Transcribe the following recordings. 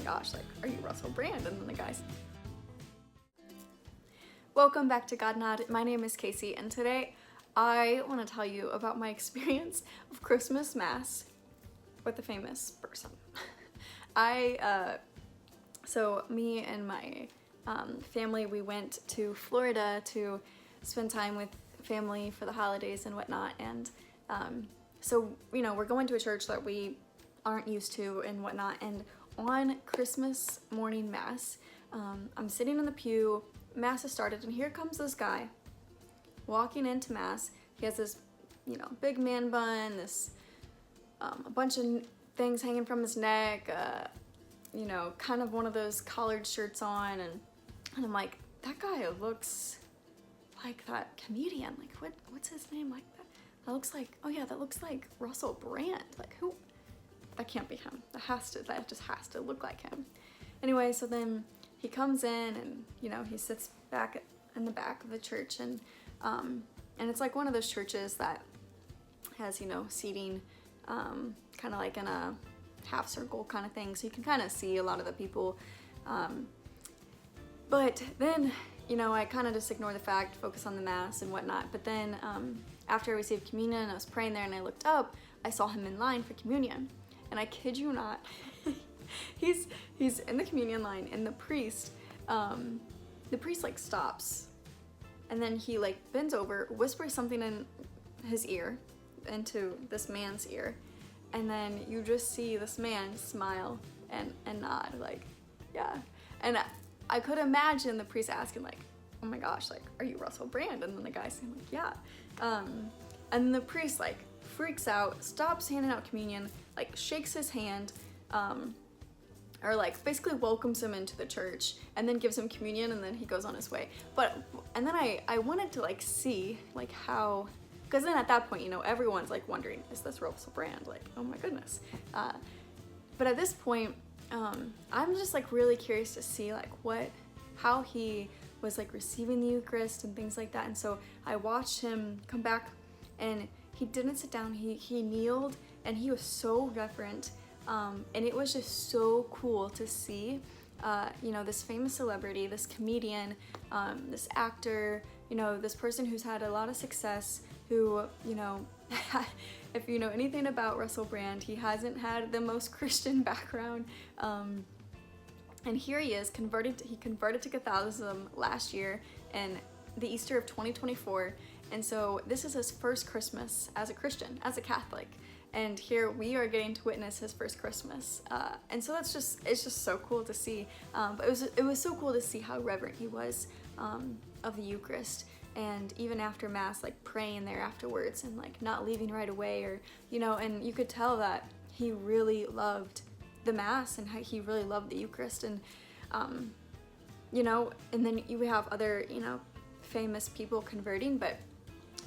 gosh, like, are you Russell Brand? And then the guy's... Welcome back to God Nod. My name is Casey, and today I want to tell you about my experience of Christmas Mass with a famous person. So me and my family, we went to Florida to spend time with family for the holidays and whatnot, and so, you know, we're going to a church that we aren't used to and whatnot, and on Christmas morning Mass, I'm sitting in the pew, Mass has started, and here comes this guy walking into Mass. He has this, you know, big man bun, this, a bunch of things hanging from his neck, you know, kind of one of those collared shirts on, and I'm like, that guy looks like that comedian, like, what's his name, like that looks like, oh yeah, that looks like Russell Brand, like, who, that can't be him, that just has to look like him. Anyway, so then he comes in and, you know, he sits back in the back of the church, and it's like one of those churches that has, you know, seating kind of like in a half circle kind of thing, so you can kind of see a lot of the people, but then, you know, I kind of just ignore the fact, focus on the Mass and whatnot. But then after I received communion and I was praying there and I looked up, I saw him in line for communion, and I kid you not, he's in the communion line, and the priest like stops, and then he like bends over, whispers something in his ear, into this man's ear, and then you just see this man smile and nod, like, yeah. And I could imagine the priest asking, like, oh my gosh, like, are you Russell Brand? And then the guy saying, like, yeah. And the priest like freaks out, stops handing out communion, like shakes his hand, or like basically welcomes him into the church, and then gives him communion, and then he goes on his way. And then I wanted to like see like how, because then at that point, you know, everyone's like wondering, is this Russell Brand? Like, oh my goodness. But at this point, I'm just like really curious to see like how he was like receiving the Eucharist and things like that. And so I watched him come back, and he didn't sit down, he kneeled, and he was so reverent. And it was just so cool to see, you know, this famous celebrity, this comedian, this actor, you know, this person who's had a lot of success, who, you know, if you know anything about Russell Brand, he hasn't had the most Christian background. And here he is, he converted to Catholicism last year in the Easter of 2024. And so this is his first Christmas as a Christian, as a Catholic. And here we are getting to witness his first Christmas. And so it's just so cool to see. But it was so cool to see how reverent he was of the Eucharist. And even after Mass, like praying there afterwards and like not leaving right away, or, you know, and you could tell that he really loved the Mass and how he really loved the Eucharist. And, you know, and then you have other, you know, famous people converting, but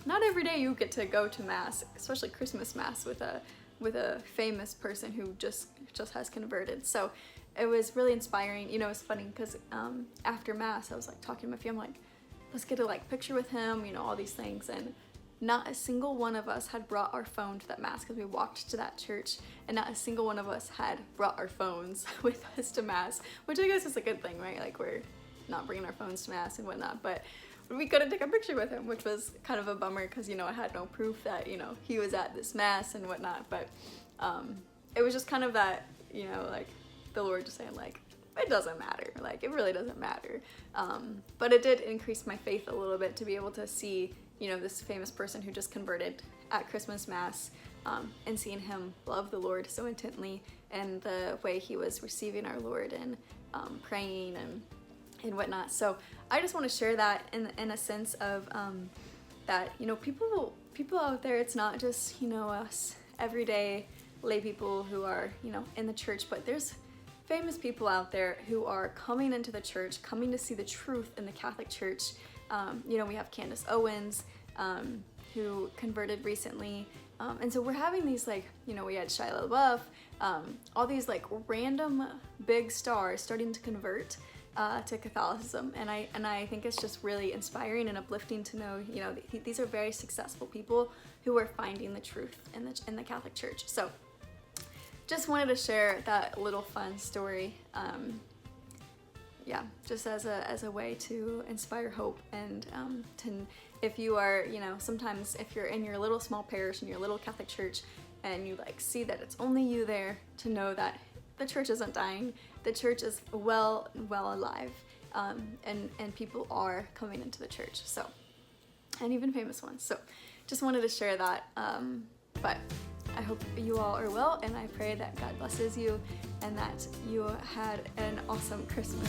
not every day you get to go to Mass, especially Christmas Mass with a famous person who just has converted. So it was really inspiring. You know, it's funny because after Mass, I was like talking to my family, like, let's get a like picture with him, you know, all these things. And not a single one of us had brought our phone to that Mass, because we walked to that church, and not a single one of us had brought our phones with us to Mass, which I guess is a good thing, right? Like, we're not bringing our phones to Mass and whatnot, but we couldn't take a picture with him, which was kind of a bummer, because, you know, I had no proof that, you know, he was at this Mass and whatnot. But it was just kind of that, you know, like the Lord just saying, like, it doesn't matter, like, it really doesn't matter. But it did increase my faith a little bit to be able to see, you know, this famous person who just converted at Christmas Mass, and seeing him love the Lord so intently, and the way he was receiving our Lord and praying and whatnot. So I just want to share that in a sense of that, you know, people out there, it's not just, you know, us everyday lay people who are, you know, in the church, but there's famous people out there who are coming into the church, coming to see the truth in the Catholic Church. You know, we have Candace Owens, who converted recently. And so we're having these, like, you know, we had Shia LaBeouf, all these like random big stars starting to convert to Catholicism, and I think it's just really inspiring and uplifting to know, you know, these are very successful people who are finding the truth in the Catholic Church. So just wanted to share that little fun story. Yeah, just as a way to inspire hope, and if you are, sometimes if you're in your little small parish, in your little Catholic church, and you like see that it's only you there, to know that the church isn't dying, the church is well alive, and people are coming into the church, so, and even famous ones. So just wanted to share that, but I hope you all are well, and I pray that God blesses you and that you had an awesome Christmas.